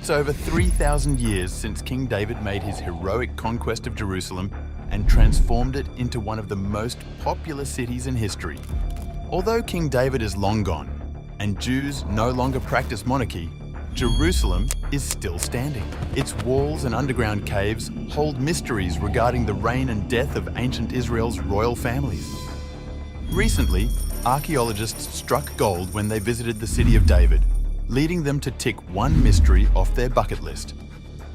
It's over 3,000 years since King David made his heroic conquest of Jerusalem and transformed it into one of the most popular cities in history. Although King David is long gone and Jews no longer practice monarchy, Jerusalem is still standing. Its walls and underground caves hold mysteries regarding the reign and death of ancient Israel's royal families. Recently, archaeologists struck gold when they visited the city of David, leading them to tick one mystery off their bucket list.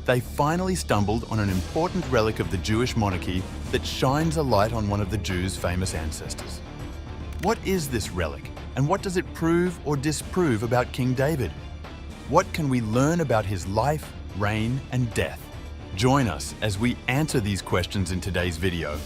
They finally stumbled on an important relic of the Jewish monarchy that shines a light on one of the Jews' famous ancestors. What is this relic, and what does it prove or disprove about King David? What can we learn about his life, reign, and death? Join us as we answer these questions in today's video.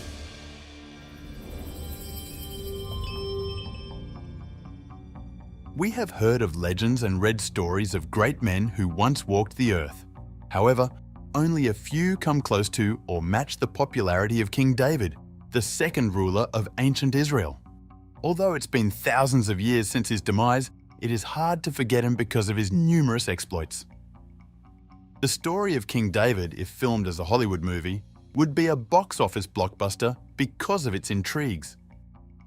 We have heard of legends and read stories of great men who once walked the earth. However, only a few come close to or match the popularity of King David, the second ruler of ancient Israel. Although it's been thousands of years since his demise, it is hard to forget him because of his numerous exploits. The story of King David, if filmed as a Hollywood movie, would be a box office blockbuster because of its intrigues.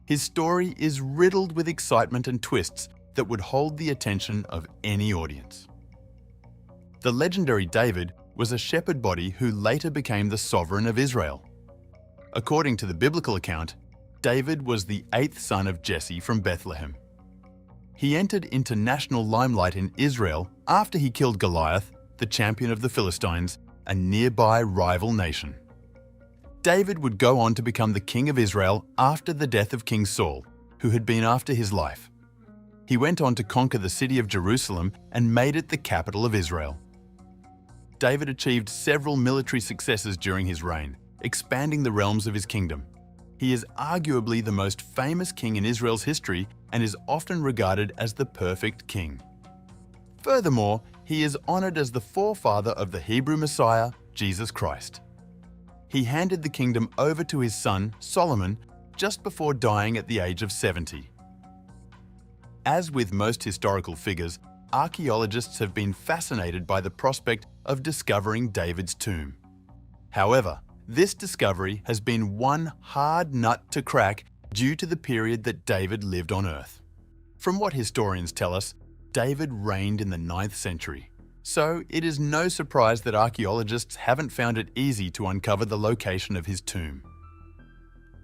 His story is riddled with excitement and twists that would hold the attention of any audience. The legendary David was a shepherd body who later became the sovereign of Israel. According to the biblical account, David was the 8th son of Jesse from Bethlehem. He entered into national limelight in Israel after he killed Goliath, the champion of the Philistines, a nearby rival nation. David would go on to become the king of Israel after the death of King Saul, who had been after his life. He went on to conquer the city of Jerusalem and made it the capital of Israel. David achieved several military successes during his reign, expanding the realms of his kingdom. He is arguably the most famous king in Israel's history and is often regarded as the perfect king. Furthermore, he is honored as the forefather of the Hebrew Messiah, Jesus Christ. He handed the kingdom over to his son, Solomon, just before dying at the age of 70. As with most historical figures, archaeologists have been fascinated by the prospect of discovering David's tomb. However, this discovery has been one hard nut to crack due to the period that David lived on earth. From what historians tell us, David reigned in the 9th century. So it is no surprise that archaeologists haven't found it easy to uncover the location of his tomb.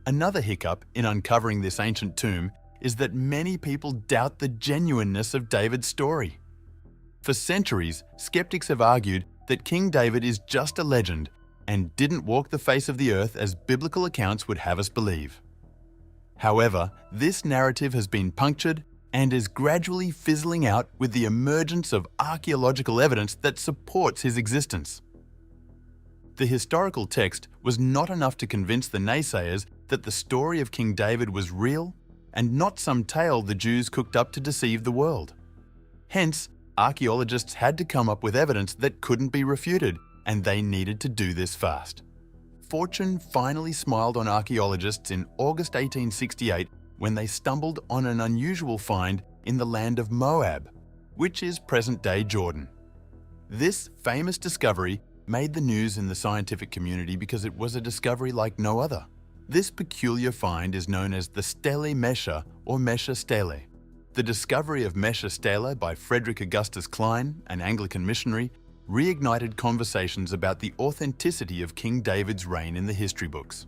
Another hiccup in uncovering this ancient tomb is that many people doubt the genuineness of David's story. For centuries, skeptics have argued that King David is just a legend and didn't walk the face of the earth as biblical accounts would have us believe. However, this narrative has been punctured and is gradually fizzling out with the emergence of archaeological evidence that supports his existence. The historical text was not enough to convince the naysayers that the story of King David was real and not some tale the Jews cooked up to deceive the world. Hence, archaeologists had to come up with evidence that couldn't be refuted, and they needed to do this fast. Fortune finally smiled on archaeologists in August 1868 when they stumbled on an unusual find in the land of Moab, which is present-day Jordan. This famous discovery made the news in the scientific community because it was a discovery like no other. This peculiar find is known as the Stele Mesha or Mesha Stele. The discovery of Mesha Stele by Frederick Augustus Klein, an Anglican missionary, reignited conversations about the authenticity of King David's reign in the history books.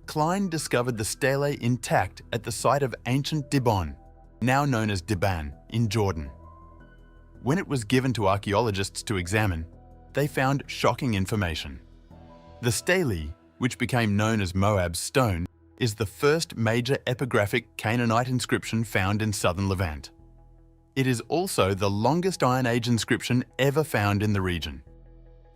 Klein discovered the stele intact at the site of ancient Dibon, now known as Diban, in Jordan. When it was given to archaeologists to examine, they found shocking information. The stele, which became known as Moab's stone, is the first major epigraphic Canaanite inscription found in southern Levant. It is also the longest Iron Age inscription ever found in the region.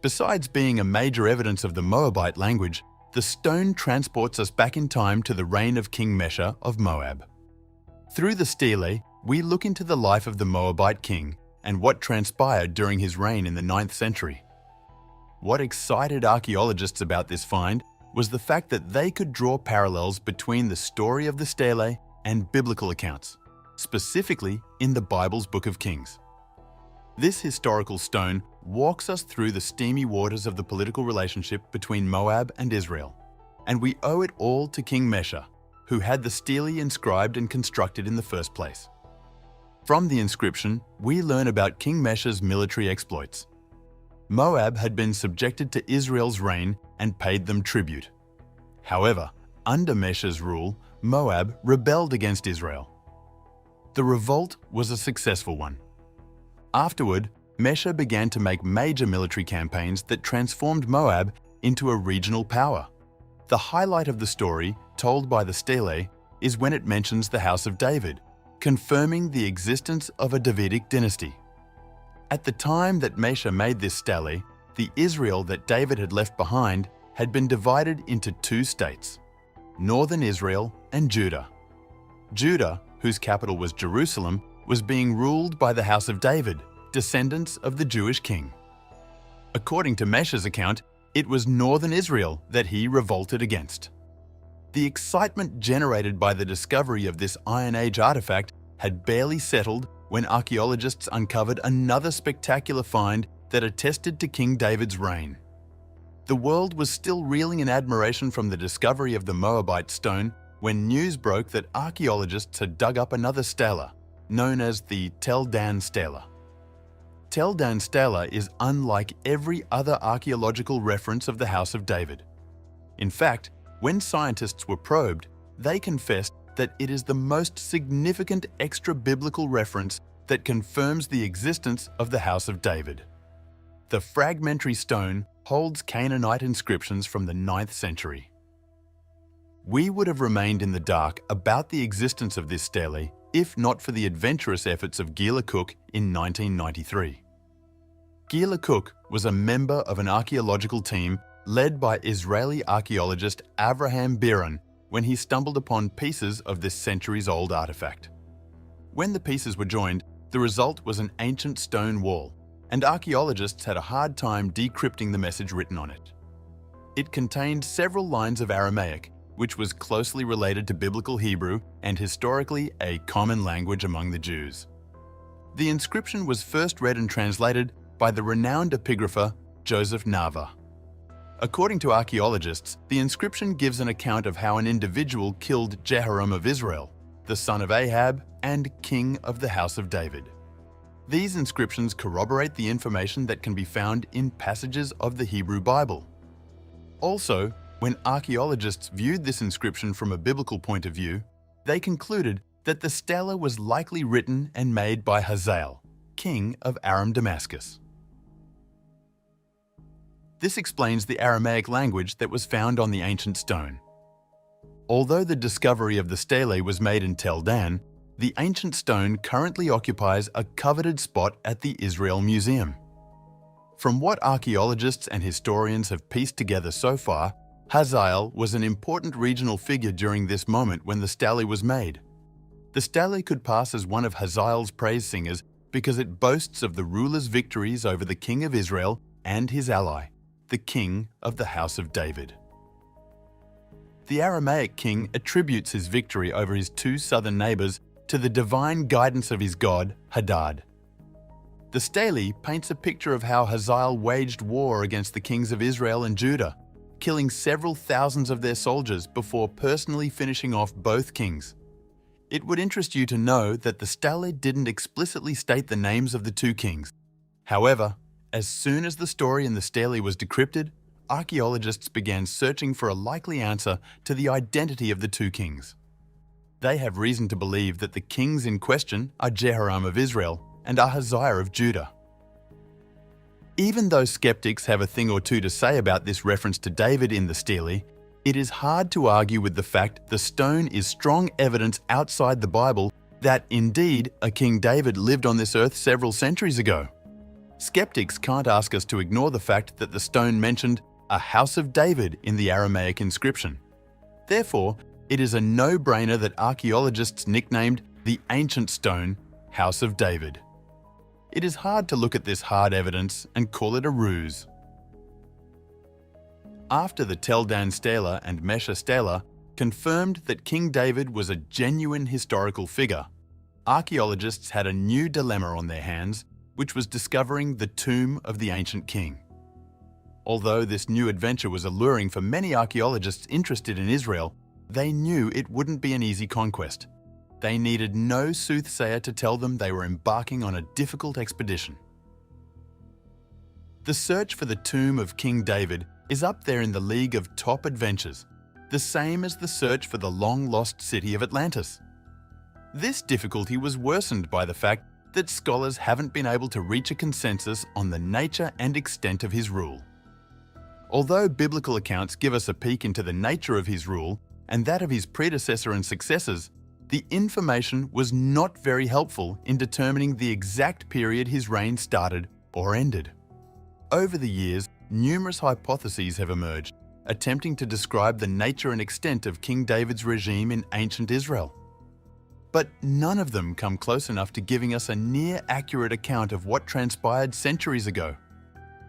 Besides being a major evidence of the Moabite language, the stone transports us back in time to the reign of King Mesha of Moab. Through the stele, we look into the life of the Moabite king and what transpired during his reign in the 9th century. What excited archaeologists about this find was the fact that they could draw parallels between the story of the stele and biblical accounts, specifically in the Bible's Book of Kings. This historical stone walks us through the steamy waters of the political relationship between Moab and Israel, and we owe it all to King Mesha, who had the stele inscribed and constructed in the first place. From the inscription, we learn about King Mesha's military exploits. Moab had been subjected to Israel's reign and paid them tribute. However, under Mesha's rule, Moab rebelled against Israel. The revolt was a successful one. Afterward, Mesha began to make major military campaigns that transformed Moab into a regional power. The highlight of the story, told by the stele, is when it mentions the house of David, confirming the existence of a Davidic dynasty. At the time that Mesha made this stele, the Israel that David had left behind had been divided into two states, Northern Israel and Judah. Judah, whose capital was Jerusalem, was being ruled by the house of David, descendants of the Jewish king. According to Mesha's account, it was Northern Israel that he revolted against. The excitement generated by the discovery of this Iron Age artifact had barely settled when archaeologists uncovered another spectacular find that attested to King David's reign. The world was still reeling in admiration from the discovery of the Moabite stone when news broke that archaeologists had dug up another stela, known as the Tel Dan Stela. Tel Dan Stela is unlike every other archaeological reference of the House of David. In fact, when scientists were probed, they confessed that it is the most significant extra-biblical reference that confirms the existence of the House of David. The fragmentary stone holds Canaanite inscriptions from the 9th century. We would have remained in the dark about the existence of this stele if not for the adventurous efforts of Gila Cook in 1993. Gila Cook was a member of an archaeological team led by Israeli archaeologist Avraham Biron when he stumbled upon pieces of this centuries-old artifact. When the pieces were joined, the result was an ancient stone wall, and archaeologists had a hard time decrypting the message written on it. It contained several lines of Aramaic, which was closely related to Biblical Hebrew and historically a common language among the Jews. The inscription was first read and translated by the renowned epigrapher Joseph Nava. According to archaeologists, the inscription gives an account of how an individual killed Jehoram of Israel, the son of Ahab and king of the house of David. These inscriptions corroborate the information that can be found in passages of the Hebrew Bible. Also, when archaeologists viewed this inscription from a biblical point of view, they concluded that the stela was likely written and made by Hazael, king of Aram Damascus. This explains the Aramaic language that was found on the ancient stone. Although the discovery of the stele was made in Tel Dan, the ancient stone currently occupies a coveted spot at the Israel Museum. From what archaeologists and historians have pieced together so far, Hazael was an important regional figure during this moment when the stele was made. The stele could pass as one of Hazael's praise singers because it boasts of the ruler's victories over the king of Israel and his ally, the king of the house of David. The Aramaic king attributes his victory over his two southern neighbors to the divine guidance of his god, Hadad. The stele paints a picture of how Hazael waged war against the kings of Israel and Judah, killing several thousands of their soldiers before personally finishing off both kings. It would interest you to know that the stele didn't explicitly state the names of the two kings. However, as soon as the story in the stele was decrypted, archaeologists began searching for a likely answer to the identity of the two kings. They have reason to believe that the kings in question are Jehoram of Israel and Ahaziah of Judah. Even though skeptics have a thing or two to say about this reference to David in the stele, it is hard to argue with the fact the stone is strong evidence outside the Bible that indeed a King David lived on this earth several centuries ago. Skeptics can't ask us to ignore the fact that the stone mentioned a house of David in the Aramaic inscription. Therefore, it is a no-brainer that archaeologists nicknamed the ancient stone House of David. It is hard to look at this hard evidence and call it a ruse. After the Tel Dan Stela and Mesha Stela confirmed that King David was a genuine historical figure, archaeologists had a new dilemma on their hands which was discovering the tomb of the ancient king. Although this new adventure was alluring for many archaeologists interested in Israel, they knew it wouldn't be an easy conquest. They needed no soothsayer to tell them they were embarking on a difficult expedition. The search for the tomb of King David is up there in the league of top adventures, the same as the search for the long-lost city of Atlantis. This difficulty was worsened by the fact that scholars haven't been able to reach a consensus on the nature and extent of his rule. Although biblical accounts give us a peek into the nature of his rule and that of his predecessor and successors, the information was not very helpful in determining the exact period his reign started or ended. Over the years, numerous hypotheses have emerged, attempting to describe the nature and extent of King David's regime in ancient Israel. But none of them come close enough to giving us a near-accurate account of what transpired centuries ago.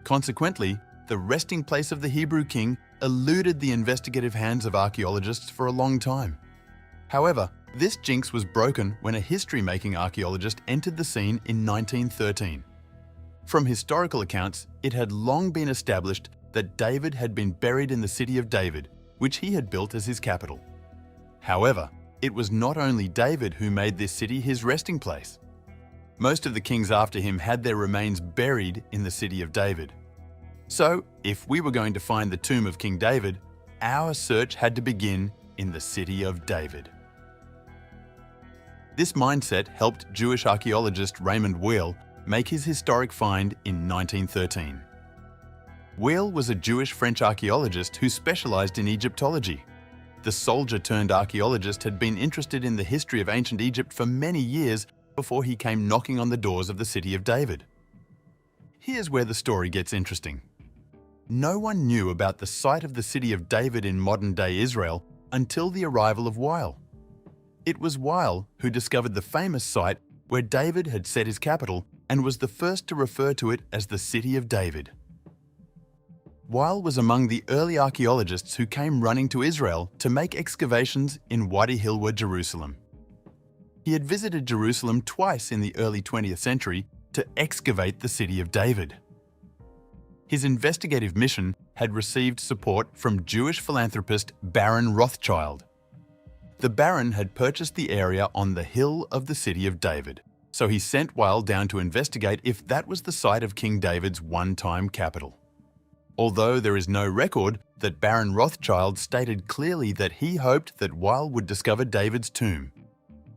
Consequently, the resting place of the Hebrew king eluded the investigative hands of archaeologists for a long time. However, this jinx was broken when a history-making archaeologist entered the scene in 1913. From historical accounts, it had long been established that David had been buried in the city of David, which he had built as his capital. However, it was not only David who made this city his resting place. Most of the kings after him had their remains buried in the city of David. So, if we were going to find the tomb of King David, our search had to begin in the city of David. This mindset helped Jewish archaeologist Raymond Weil make his historic find in 1913. Weil was a Jewish-French archaeologist who specialized in Egyptology. The soldier-turned-archaeologist had been interested in the history of ancient Egypt for many years before he came knocking on the doors of the city of David. Here's where the story gets interesting. No one knew about the site of the city of David in modern-day Israel until the arrival of Weil. It was Weil who discovered the famous site where David had set his capital and was the first to refer to it as the City of David. Weil was among the early archaeologists who came running to Israel to make excavations in Wadi Hilwa, Jerusalem. He had visited Jerusalem twice in the early 20th century to excavate the City of David. His investigative mission had received support from Jewish philanthropist Baron Rothschild. The Baron had purchased the area on the hill of the City of David, so he sent Weil down to investigate if that was the site of King David's one-time capital. Although there is no record that Baron Rothschild stated clearly that he hoped that Weil would discover David's tomb,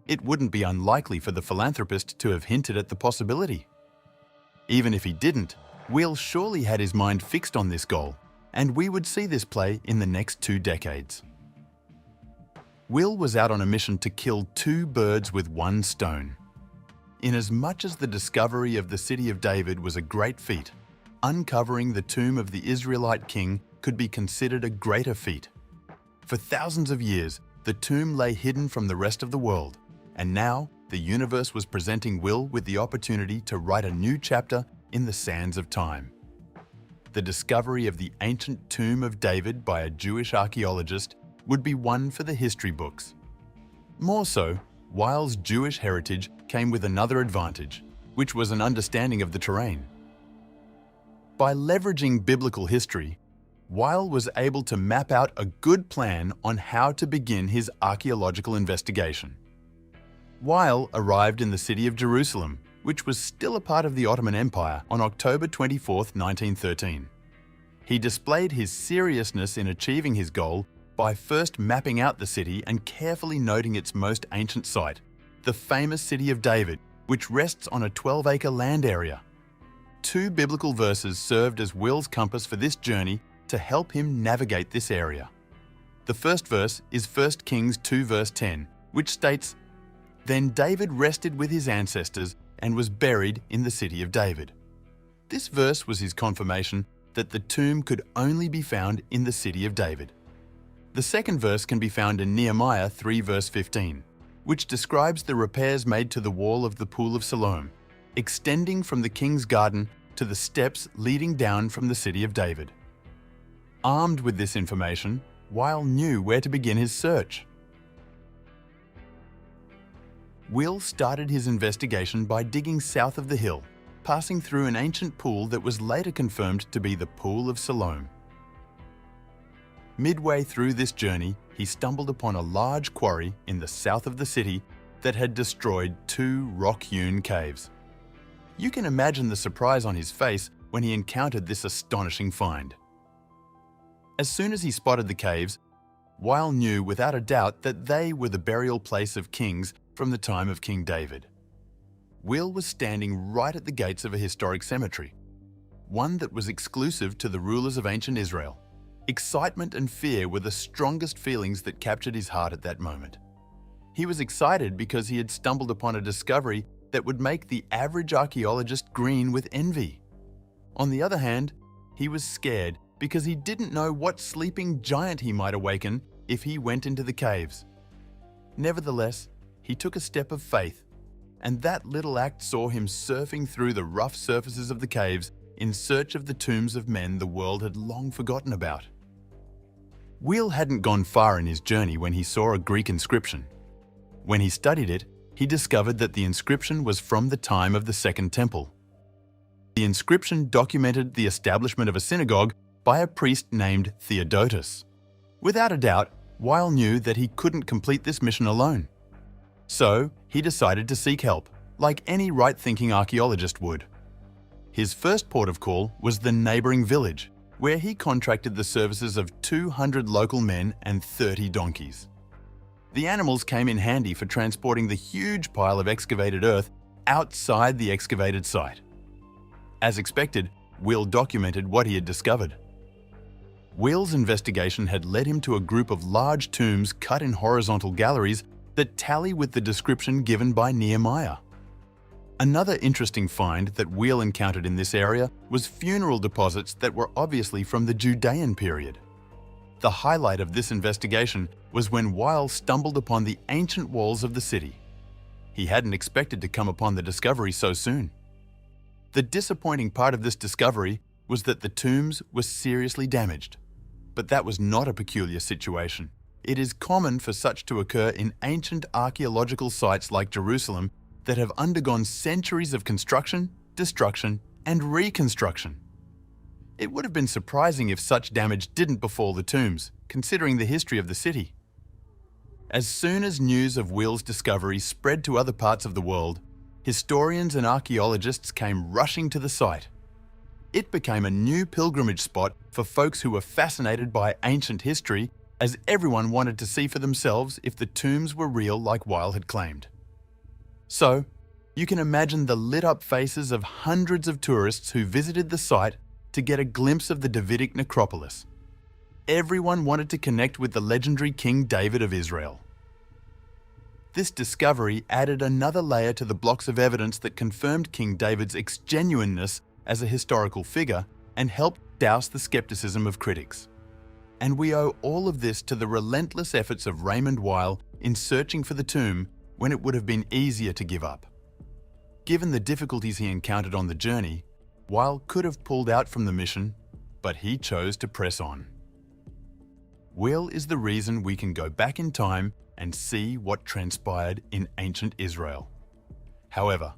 it wouldn't be unlikely for the philanthropist to have hinted at the possibility. Even if he didn't, Weil surely had his mind fixed on this goal, and we would see this play in the next 2 decades. Weil was out on a mission to kill 2 birds with 1 stone. Inasmuch as the discovery of the City of David was a great feat, uncovering the tomb of the Israelite king could be considered a greater feat. For thousands of years, the tomb lay hidden from the rest of the world, and now the universe was presenting Will with the opportunity to write a new chapter in the sands of time. The discovery of the ancient tomb of David by a Jewish archaeologist would be one for the history books. More so, Weil's Jewish heritage came with another advantage, which was an understanding of the terrain. By leveraging biblical history, Weil was able to map out a good plan on how to begin his archaeological investigation. Weil arrived in the city of Jerusalem, which was still a part of the Ottoman Empire, on October 24, 1913. He displayed his seriousness in achieving his goal by first mapping out the city and carefully noting its most ancient site, the famous City of David, which rests on a 12-acre land area. 2 biblical verses served as Will's compass for this journey to help him navigate this area. The first verse is 1 Kings 2 verse 10, which states, "Then David rested with his ancestors and was buried in the city of David." This verse was his confirmation that the tomb could only be found in the city of David. The second verse can be found in Nehemiah 3 verse 15, which describes the repairs made to the wall of the Pool of Siloam, extending from the king's garden to the steps leading down from the city of David. Armed with this information, Weil knew where to begin his search. Will started his investigation by digging south of the hill, passing through an ancient pool that was later confirmed to be the Pool of Siloam. Midway through this journey, he stumbled upon a large quarry in the south of the city that had destroyed 2 rock-hewn caves. You can imagine the surprise on his face when he encountered this astonishing find. As soon as he spotted the caves, Weil knew without a doubt that they were the burial place of kings from the time of King David. Will was standing right at the gates of a historic cemetery, one that was exclusive to the rulers of ancient Israel. Excitement and fear were the strongest feelings that captured his heart at that moment. He was excited because he had stumbled upon a discovery that would make the average archaeologist green with envy. On the other hand, he was scared because he didn't know what sleeping giant he might awaken if he went into the caves. Nevertheless, he took a step of faith, and that little act saw him surfing through the rough surfaces of the caves in search of the tombs of men the world had long forgotten about. Will hadn't gone far in his journey when he saw a Greek inscription. When he studied it, he discovered that the inscription was from the time of the Second Temple. The inscription documented the establishment of a synagogue by a priest named Theodotus. Without a doubt, Weil knew that he couldn't complete this mission alone. So, he decided to seek help, like any right-thinking archaeologist would. His first port of call was the neighboring village, where he contracted the services of 200 local men and 30 donkeys. The animals came in handy for transporting the huge pile of excavated earth outside the excavated site. As expected, Will documented what he had discovered. Will's investigation had led him to a group of large tombs cut in horizontal galleries that tally with the description given by Nehemiah. Another interesting find that Will encountered in this area was funeral deposits that were obviously from the Judean period. The highlight of this investigation was when Weil stumbled upon the ancient walls of the city. He hadn't expected to come upon the discovery so soon. The disappointing part of this discovery was that the tombs were seriously damaged. But that was not a peculiar situation. It is common for such to occur in ancient archaeological sites like Jerusalem that have undergone centuries of construction, destruction, and reconstruction. It would have been surprising if such damage didn't befall the tombs, considering the history of the city. As soon as news of Will's discovery spread to other parts of the world, historians and archaeologists came rushing to the site. It became a new pilgrimage spot for folks who were fascinated by ancient history, as everyone wanted to see for themselves if the tombs were real like Weil had claimed. So, you can imagine the lit-up faces of hundreds of tourists who visited the site to get a glimpse of the Davidic necropolis. Everyone wanted to connect with the legendary King David of Israel. This discovery added another layer to the blocks of evidence that confirmed King David's ex-genuineness as a historical figure and helped douse the skepticism of critics. And we owe all of this to the relentless efforts of Raymond Weil in searching for the tomb when it would have been easier to give up. Given the difficulties he encountered on the journey, Weil could have pulled out from the mission, but he chose to press on. Will is the reason we can go back in time and see what transpired in ancient Israel. However,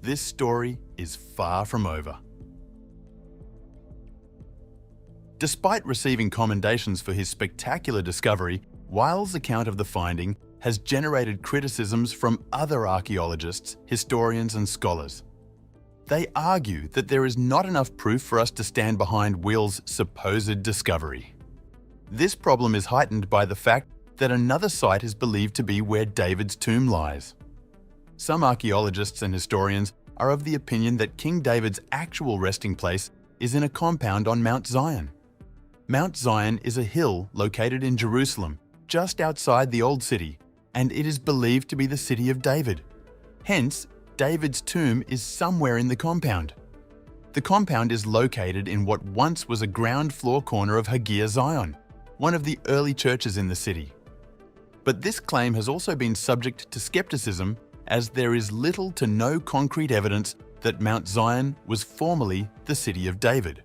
this story is far from over. Despite receiving commendations for his spectacular discovery, Weil's account of the finding has generated criticisms from other archaeologists, historians, and scholars. They argue that there is not enough proof for us to stand behind Will's supposed discovery. This problem is heightened by the fact that another site is believed to be where David's tomb lies. Some archaeologists and historians are of the opinion that King David's actual resting place is in a compound on Mount Zion. Mount Zion is a hill located in Jerusalem, just outside the Old City, and it is believed to be the city of David. Hence, David's tomb is somewhere in the compound. The compound is located in what once was a ground floor corner of Hagia Zion, one of the early churches in the city. But this claim has also been subject to skepticism, as there is little to no concrete evidence that Mount Zion was formerly the city of David.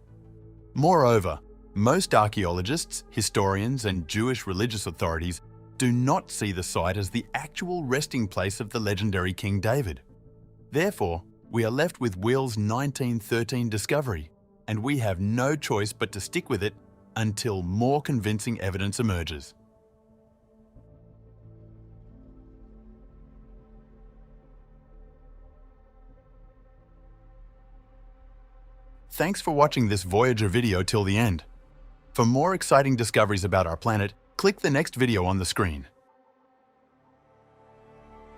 Moreover, most archaeologists, historians, and Jewish religious authorities do not see the site as the actual resting place of the legendary King David. Therefore, we are left with Will's 1913 discovery, and we have no choice but to stick with it until more convincing evidence emerges. Thanks for watching this Voyager video till the end. For more exciting discoveries about our planet, click the next video on the screen.